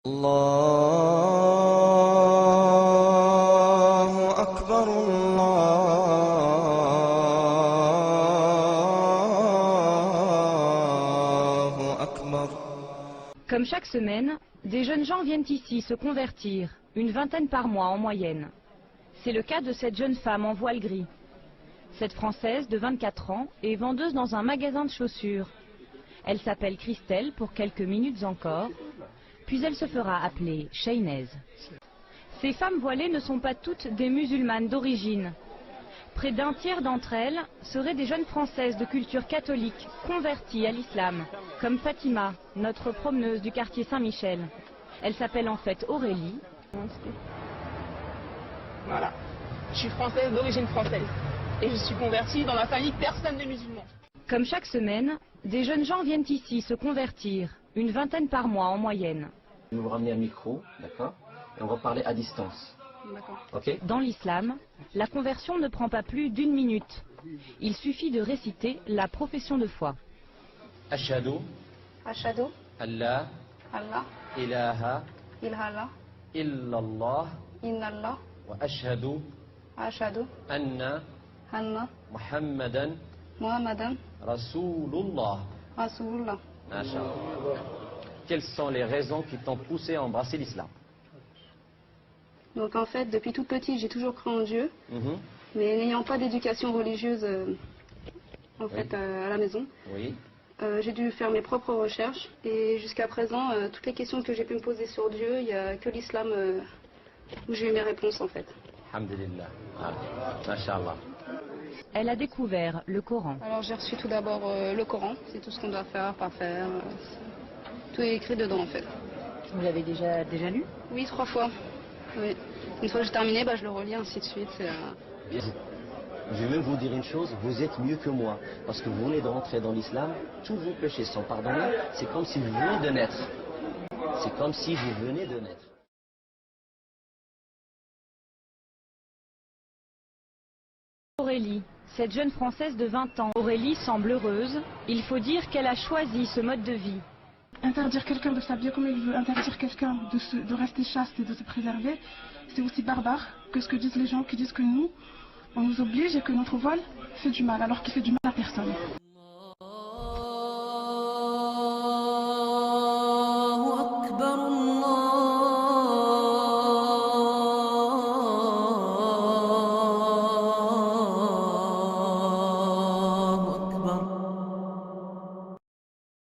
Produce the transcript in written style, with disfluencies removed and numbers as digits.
الله أكبر الله أكبر. Comme chaque semaine, des jeunes gens viennent ici se convertir, une vingtaine par mois en moyenne. C'est le cas de cette jeune femme en voile gris. Cette Française de 24 ans est vendeuse dans un magasin de chaussures. Elle s'appelle Christelle pour quelques minutes encore, puis elle se fera appeler Shaynez. Ces femmes voilées ne sont pas toutes des musulmanes d'origine. Près d'un tiers d'entre elles seraient des jeunes Françaises de culture catholique converties à l'islam, comme Fatima, notre promeneuse du quartier Saint-Michel. Elle s'appelle en fait Aurélie. Voilà. Je suis française d'origine française. Et je suis convertie dans ma famille, personne n'est musulman. Comme chaque semaine, des jeunes gens viennent ici se convertir, une vingtaine par mois en moyenne. Je vais vous ramener un micro, d'accord? Et on va parler à distance. D'accord. Ok? Dans l'islam, la conversion ne prend pas plus d'1 minute. Il suffit de réciter la profession de foi. Ashhadu Ashhadu an la Allah ilaha ilaha illallah illallah wa ashhadu ashhadu anna anna Muhammadan Muhammadan Rasulullah. Rasulullah. Masha'Allah. Quelles sont les raisons qui t'ont poussé à embrasser l'islam? Donc en fait, depuis toute petite, j'ai toujours cru en Dieu, mais n'ayant pas d'éducation religieuse à la maison, Oui. j'ai dû faire mes propres recherches. Et jusqu'à présent, toutes les questions que j'ai pu me poser sur Dieu, il n'y a que l'islam où j'ai eu mes réponses en fait. Alhamdulillah. Masha'Allah. Elle a découvert le Coran. Alors j'ai reçu tout d'abord le Coran, c'est tout ce qu'on doit faire, pas faire. Tout est écrit dedans en fait. Vous l'avez déjà lu? Oui, 3 fois. Oui. Une fois que j'ai terminé, je le relis, ainsi de suite. Je vais même vous dire une chose, vous êtes mieux que moi. Parce que vous venez de rentrer dans l'islam, tous vos péchés sont pardonnés. C'est comme si vous venez de naître. C'est comme si vous venez de naître. Aurélie, cette jeune Française de 20 ans. Aurélie semble heureuse. Il faut dire qu'elle a choisi ce mode de vie. Interdire quelqu'un de s'habiller comme il veut, interdire quelqu'un de rester chaste et de se préserver, c'est aussi barbare que ce que disent les gens qui disent que nous, on nous oblige et que notre voile fait du mal, alors qu'il fait du mal à personne.